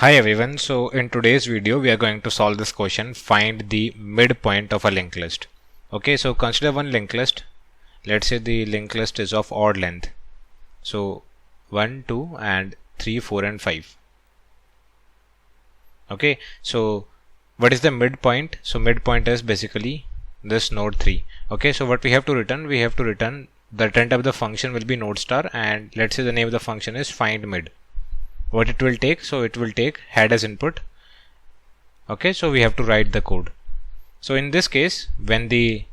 Hi everyone, so in today's video we are going to solve this question, find the midpoint of a linked list. Okay, so consider one linked list. Let's say the linked list is of odd length. So 1, 2 and 3, 4 and 5. Okay, so what is the midpoint? So midpoint is basically this node 3. Okay, so what we have to return? We have to return the return type of the function will be node star, and let's say the name of the function is find mid. What it will take, so it will take head as input. Okay, so we have to write the code. So in this case, when the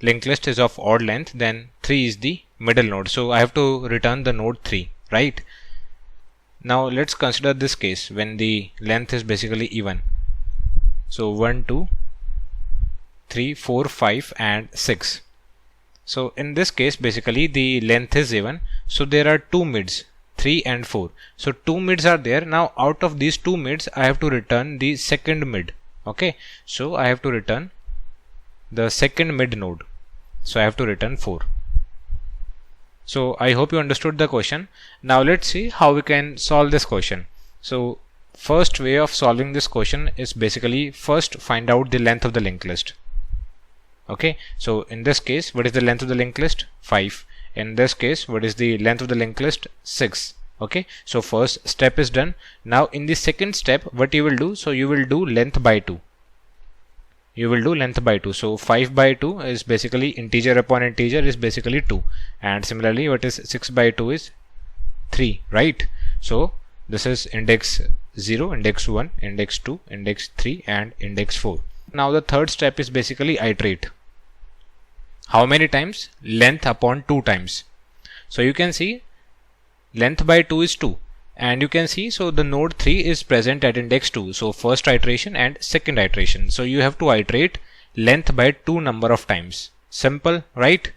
linked list is of odd length, then 3 is the middle node, so I have to return the node 3, right? Now let's consider this case when the length is basically even. So 1, 2, 3, 4, 5 and 6. So in this case basically the length is even, so there are two mids, 3 and 4. So two mids are there. Now out of these two mids I have to return the second mid. Okay, so I have to return the second mid node, so I have to return 4. So I hope you understood the question. Now let's see how we can solve this question. So first way of solving this question is basically first find out the length of the linked list. Okay, so in this case what is the length of the linked list? 5. In this case, what is the length of the linked list? 6. Okay, so first step is done. Now in the second step, what you will do? So you will do length by 2. You will do length by 2. So 5 by 2 is basically integer upon integer is basically 2. And similarly, what is 6 by 2 is 3, right? So this is index 0, index 1, index 2, index 3 and index 4. Now the third step is basically iterate. How many times? Length upon 2 times. So you can see length by 2 is 2, and you can see so the node 3 is present at index 2. So first iteration and second iteration. So you have to iterate length by 2 number of times. Simple, right?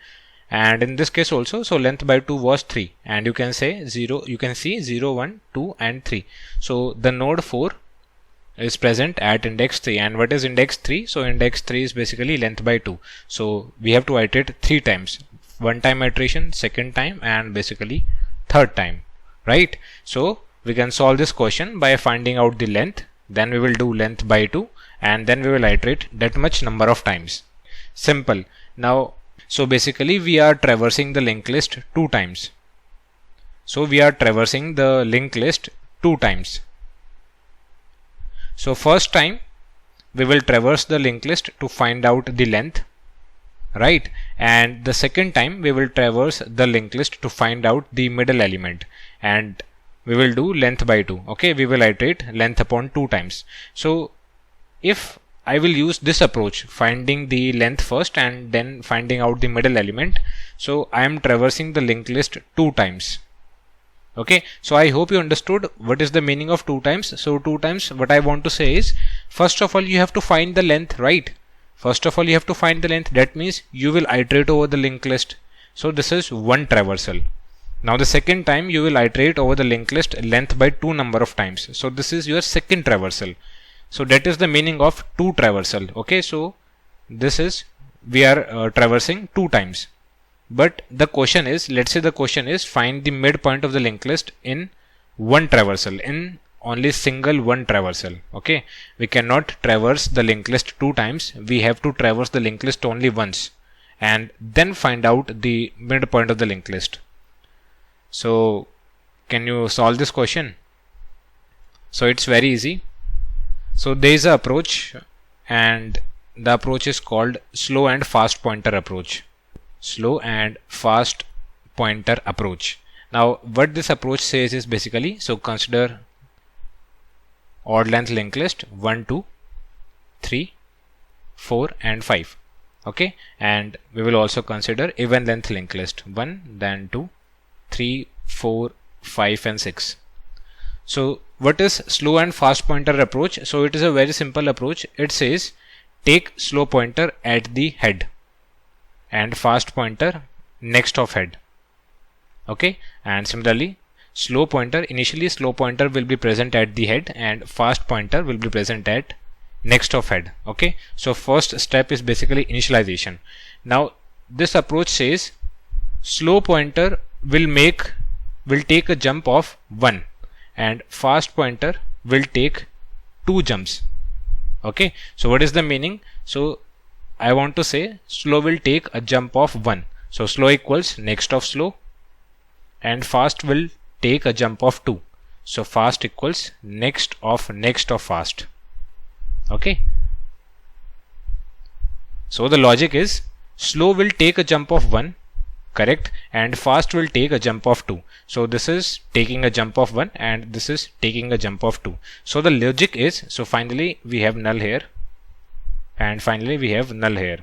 And in this case also, so length by 2 was 3, and you can say 0, you can see 0, 1, 2 and 3. So the node 4 is present at index 3, and what is index 3? So index 3 is basically length by 2. So we have to iterate 3 times. One time iteration, second time and basically third time, right? So we can solve this question by finding out the length, then we will do length by 2 and then we will iterate that much number of times. Simple. Now so basically we are traversing the linked list 2 times. So we are traversing the linked list 2 times. So first time we will traverse the linked list to find out the length, right? And the second time we will traverse the linked list to find out the middle element, and we will do length by 2. Okay, we will iterate length upon 2 times. So if I will use this approach, finding the length first and then finding out the middle element, so I am traversing the linked list 2 times. Okay, so I hope you understood what is the meaning of 2 times. So 2 times, what I want to say is, first of all you have to find the length, right? First of all you have to find the length. That means you will iterate over the linked list. So this is one traversal. Now the second time you will iterate over the linked list length by 2 number of times. So this is your second traversal. So that is the meaning of 2 traversal. Okay, so this is we are traversing 2 times. But the question is, let's say the question is find the midpoint of the linked list in one traversal, in only single one traversal. Okay, we cannot traverse the linked list 2 times. We have to traverse the linked list only once and then find out the midpoint of the linked list. So can you solve this question? So it's very easy. So there is an approach, and the approach is called slow and fast pointer approach. Slow and fast pointer approach. Now what this approach says is basically, so consider odd length linked list 1, 2, 3, 4 and 5. Okay, and we will also consider even length linked list 1, then 2, 3, 4, 5 and 6. So what is slow and fast pointer approach? So it is a very simple approach. It says take slow pointer at the head and fast pointer next of head. Okay, and similarly slow pointer, initially slow pointer will be present at the head and fast pointer will be present at next of head. Okay, so first step is basically initialization. Now this approach says slow pointer will take a jump of 1 and fast pointer will take 2 jumps. Okay, so what is the meaning? So I want to say slow will take a jump of 1. So slow equals next of slow, and fast will take a jump of 2. So fast equals next of fast. Okay, so the logic is slow will take a jump of 1, correct, and fast will take a jump of 2. So this is taking a jump of 1 and this is taking a jump of 2. So the logic is, so finally we have null here and finally we have null here.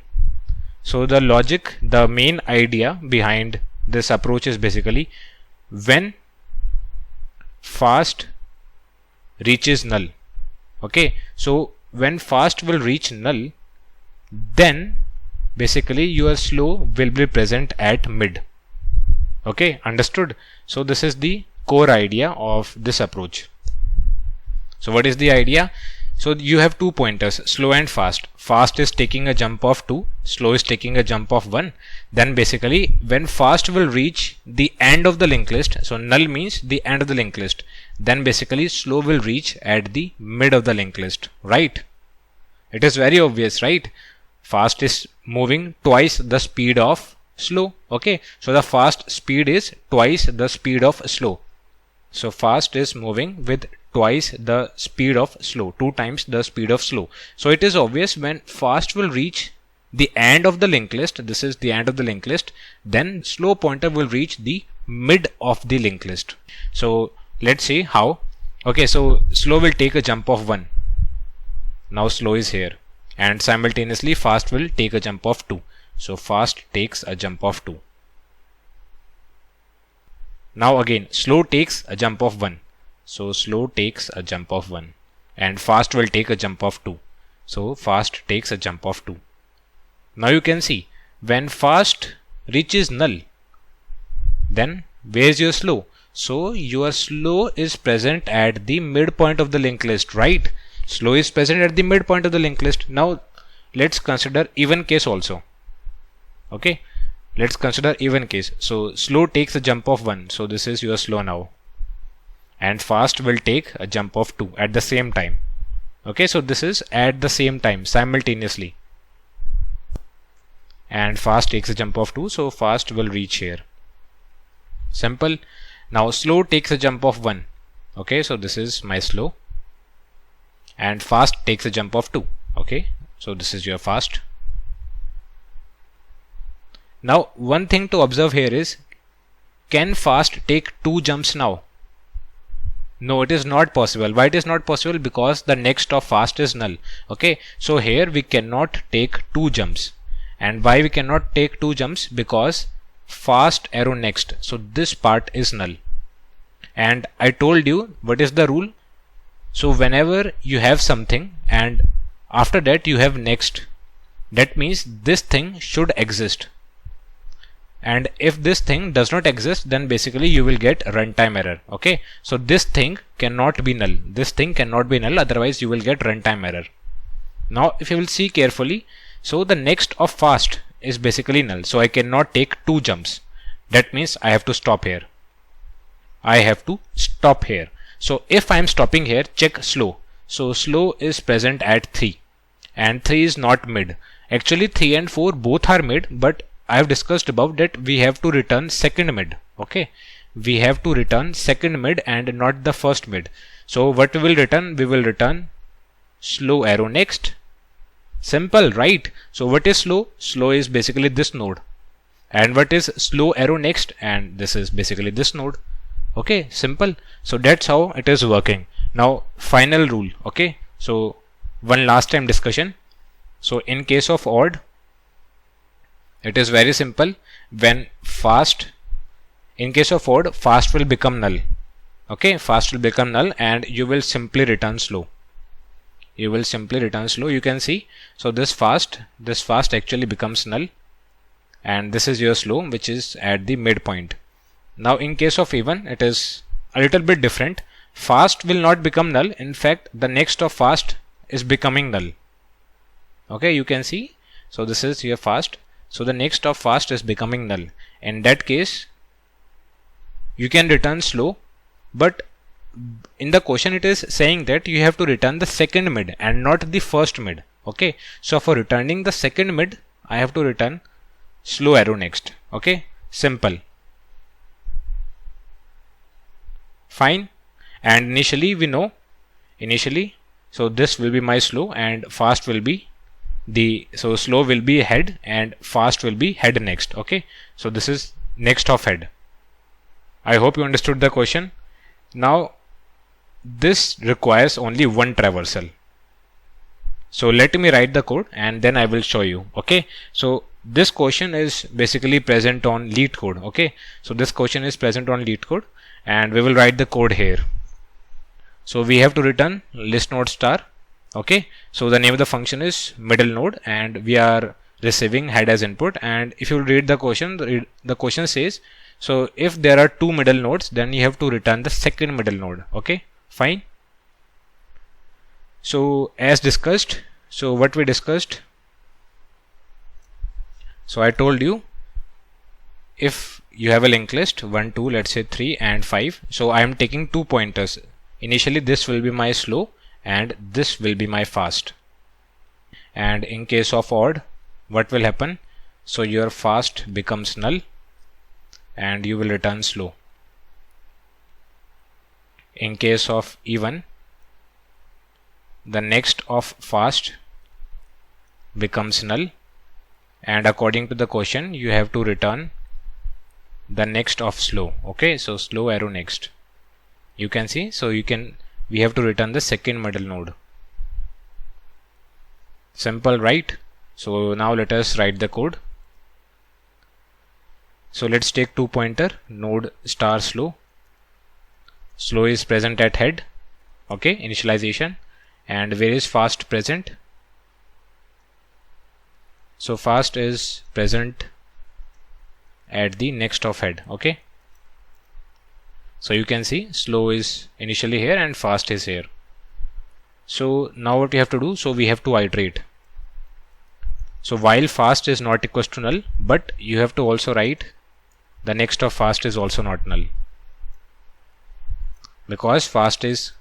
So the logic, the main idea behind this approach is basically when fast reaches null. Okay, so when fast will reach null, then basically your slow will be present at mid. Okay, understood? So this is the core idea of this approach. So what is the idea? So you have 2 pointers, slow and fast. Fast is taking a jump of 2, slow is taking a jump of 1. Then basically when fast will reach the end of the linked list, so null means the end of the linked list, then basically slow will reach at the mid of the linked list, right? It is very obvious, right? Fast is moving twice the speed of slow. Okay, so the fast speed is twice the speed of slow. So fast is moving with twice the speed of slow, 2 times the speed of slow. So it is obvious when fast will reach the end of the linked list, this is the end of the linked list, then slow pointer will reach the mid of the linked list. So let's see how. Okay, so slow will take a jump of 1. Now slow is here, and simultaneously fast will take a jump of 2. So fast takes a jump of 2. Now again slow takes a jump of 1. So slow takes a jump of 1 and fast will take a jump of 2. So fast takes a jump of 2. Now you can see when fast reaches null, then where is your slow? So your slow is present at the midpoint of the linked list, right? Slow is present at the midpoint of the linked list. Now let's consider even case also. Okay, let's consider even case. So slow takes a jump of 1. So this is your slow now. And fast will take a jump of 2 at the same time. Okay, so this is at the same time, simultaneously. And fast takes a jump of 2, so fast will reach here. Simple. Now slow takes a jump of 1. Okay, so this is my slow. And fast takes a jump of 2. Okay, so this is your fast. Now one thing to observe here is, can fast take 2 jumps now? No, it is not possible. Why it is not possible? Because the next of fast is null. Okay, so here we cannot take 2 jumps. And why we cannot take 2 jumps? Because fast arrow next. So this part is null. And I told you what is the rule. So whenever you have something and after that you have next, that means this thing should exist. And if this thing does not exist, then basically you will get runtime error. Okay, so this thing cannot be null. This thing cannot be null, otherwise you will get runtime error. Now if you will see carefully, so the next of fast is basically null. So I cannot take 2 jumps. That means I have to stop here. I have to stop here. So if I am stopping here, check slow. So slow is present at 3 and 3 is not mid. Actually 3 and 4 both are mid, but I have discussed about that we have to return second mid. Okay, we have to return second mid and not the first mid. So what we will return? We will return slow arrow next. Simple, right? So what is slow? Slow is basically this node. And what is slow arrow next? And this is basically this node. Okay, simple. So that's how it is working. Now final rule. Okay, so one last time discussion. So in case of odd, it is very simple. When fast, in case of odd, fast will become null. Okay, fast will become null and you will simply return slow. You will simply return slow. You can see, so this fast actually becomes null and this is your slow, which is at the midpoint. Now in case of even, it is a little bit different. Fast will not become null. In fact, the next of fast is becoming null. Okay, you can see, so this is your fast. So the next of fast is becoming null. In that case, you can return slow, but in the question it is saying that you have to return the second mid and not the first mid. Okay, so for returning the second mid, I have to return slow arrow next. Okay, simple. Fine. And initially we know, so this will be my slow and fast will be so slow will be head and fast will be head next. Okay, so this is next of head. I hope you understood the question. Now this requires only one traversal. So let me write the code and then I will show you. Okay, so this question is basically present on LeetCode. Okay, so this question is present on LeetCode and we will write the code here. So we have to return list node star. Okay, so the name of the function is middle node and we are receiving head as input. And if you read the question, the question says, so if there are two middle nodes, then you have to return the second middle node. Okay, fine. So as discussed, so what we discussed, so I told you if you have a linked list 1, 2, let's say 3 and 5, so I am taking 2 pointers. Initially this will be my slow and this will be my fast. And in case of odd, what will happen? So your fast becomes null and you will return slow. In case of even, the next of fast becomes null and according to the question you have to return the next of slow. Okay, so slow arrow next. You can see, so we have to return the second middle node. Simple, right? So now let us write the code. So let's take 2 pointer node star slow. Slow is present at head. Okay, initialization. And where is fast present? So fast is present at the next of head. Okay, so you can see slow is initially here and fast is here. So now what we have to do, so we have to iterate. So while fast is not equals to null, but you have to also write the next of fast is also not null, because fast is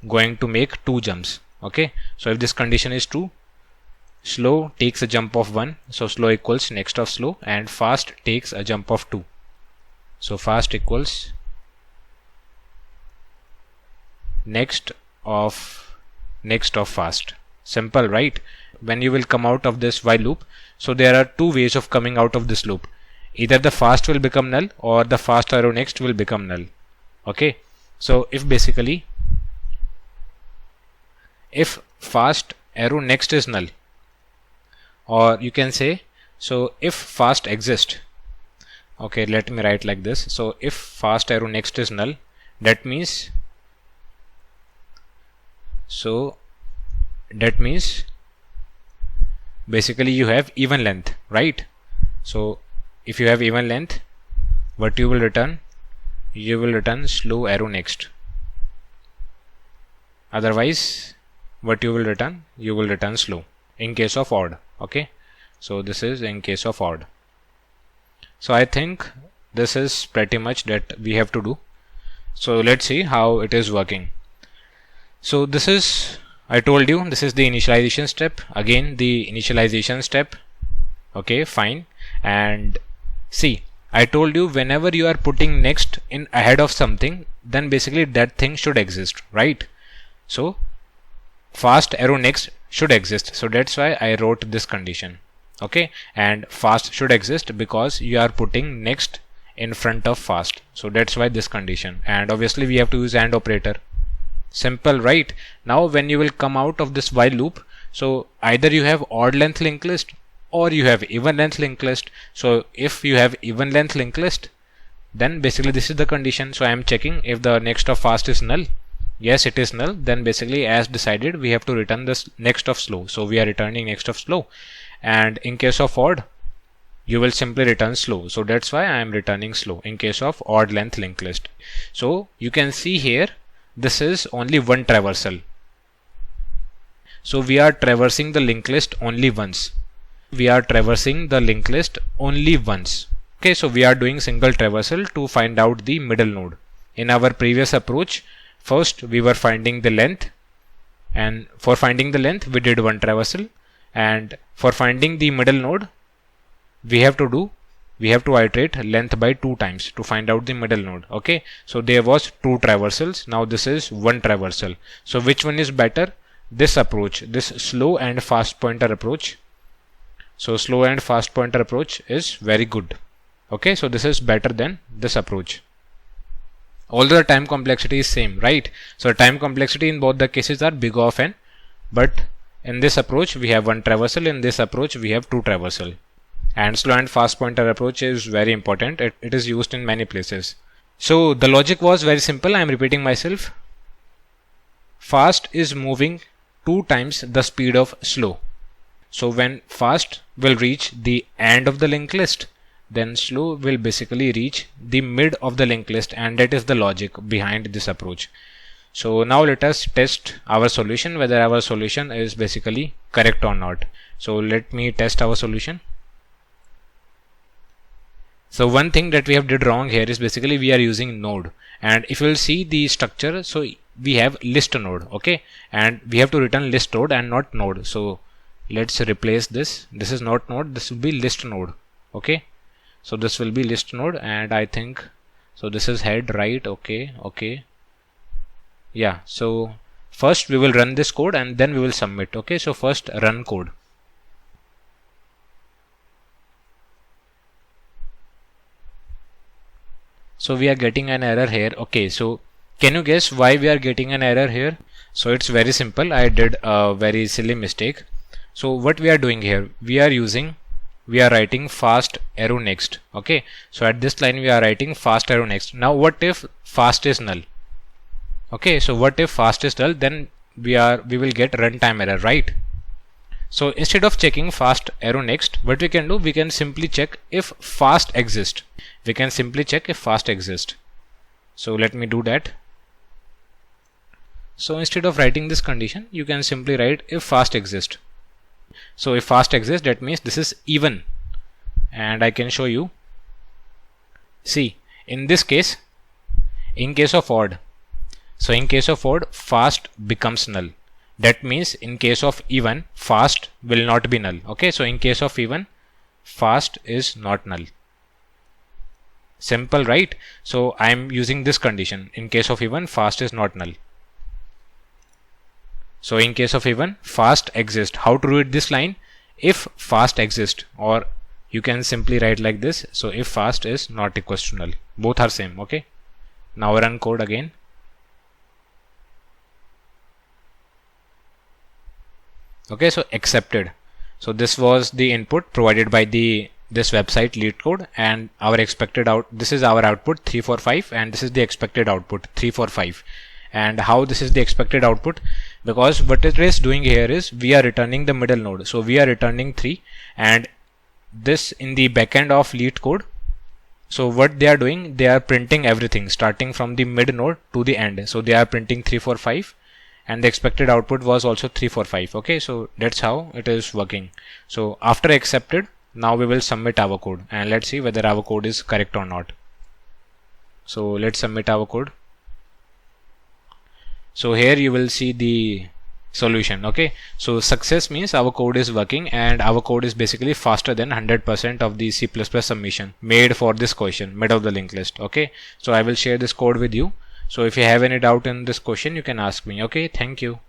going to make 2 jumps. Okay, so if this condition is true, slow takes a jump of 1, so slow equals next of slow, and fast takes a jump of 2, so fast equals next of fast. Simple, right? When you will come out of this while loop, so there are 2 ways of coming out of this loop. Either the fast will become null or the fast arrow next will become null. Okay, so if basically if fast arrow next is null, or you can say, so if fast exists, okay, let me write like this. So if fast arrow next is null, that means basically you have even length, right? So if you have even length, what you will return? You will return slow arrow next. Otherwise, what you will return? You will return slow in case of odd. Okay, so this is in case of odd. So I think this is pretty much that we have to do. So let's see how it is working. So this is, I told you, this is the initialization step. Again, the initialization step. Okay, fine. And see, I told you whenever you are putting next in ahead of something, then basically that thing should exist, right? So fast arrow next should exist, so that's why I wrote this condition. Okay, and fast should exist because you are putting next in front of fast, so that's why this condition. And obviously we have to use AND operator. Simple, right? Now when you will come out of this while loop, so either you have odd length linked list or you have even length linked list. So if you have even length linked list, then basically this is the condition. So I am checking if the next of fast is null. Yes, it is null. Then basically as decided, we have to return this next of slow. So we are returning next of slow. And in case of odd, you will simply return slow. So that's why I am returning slow in case of odd length linked list. So you can see here, this is only one traversal. So we are traversing the linked list only once. We are traversing the linked list only once. Okay, so we are doing single traversal to find out the middle node. In our previous approach, First we were finding the length, and for finding the length we did one traversal, and for finding the middle node we have to iterate length by 2 times to find out the middle node. Okay, so there was 2 traversals, now this is 1 traversal. So which one is better? This approach, this slow and fast pointer approach. So slow and fast pointer approach is very good. Okay, so this is better than this approach. Although the time complexity is same, right? So time complexity in both the cases are big O of n, but in this approach we have 1 traversal, in this approach we have 2 traversal. And slow and fast pointer approach is very important. It is used in many places. So the logic was very simple. I am repeating myself. Fast is moving 2 times the speed of slow. So when fast will reach the end of the linked list, then slow will basically reach the mid of the linked list, and that is the logic behind this approach. So now let us test our solution, whether our solution is basically correct or not. So let me test our solution. So one thing that we have did wrong here is basically we are using node, and if you will see the structure, so we have list node, okay, and we have to return list node and not node. So let's replace this. This is not node, this will be list node. Okay, so this will be list node, and I think so this is head, right? Okay, yeah. So first we will run this code and then we will submit. Okay, so first run code. So we are getting an error here. Okay, so can you guess why we are getting an error here? So it's very simple. I did a very silly mistake. So what we are doing here, we are writing fast arrow next. Okay, so at this line we are writing fast arrow next. Now what if fast is null? Okay, so what if fast is null? Then we will get runtime error, right? So instead of checking fast arrow next, what we can do, we can simply check if fast exists. We can simply check if fast exists. So let me do that. So instead of writing this condition, you can simply write if fast exists. So if fast exists, that means this is even, and I can show you. See, in this case, in case of odd, so in case of odd, fast becomes null. That means in case of even, fast will not be null. Okay, so in case of even, fast is not null. Simple, right? So I am using this condition. In case of even, fast is not null. So in case of even, fast exists. How to read this line? If fast exists, or you can simply write like this. So if fast is not equals to null. Both are same. Okay. Now run code again. Okay, so accepted. So this was the input provided by this website LeetCode, and our expected this is our output 345, and this is the expected output 345. And how this is the expected output? Because what it is doing here is we are returning the middle node. So we are returning 3, and this in the backend of LeetCode. So what they are doing, they are printing everything starting from the mid node to the end. So they are printing 345, and the expected output was also 345. Okay, so that's how it is working. So after accepted, now we will submit our code, and let's see whether our code is correct or not. So let's submit our code. So here you will see the solution. Okay, so success means our code is working, and our code is basically faster than 100% of the C++ submission made for this question, mid of the linked list. Okay, so I will share this code with you. So if you have any doubt in this question, you can ask me. Okay, thank you.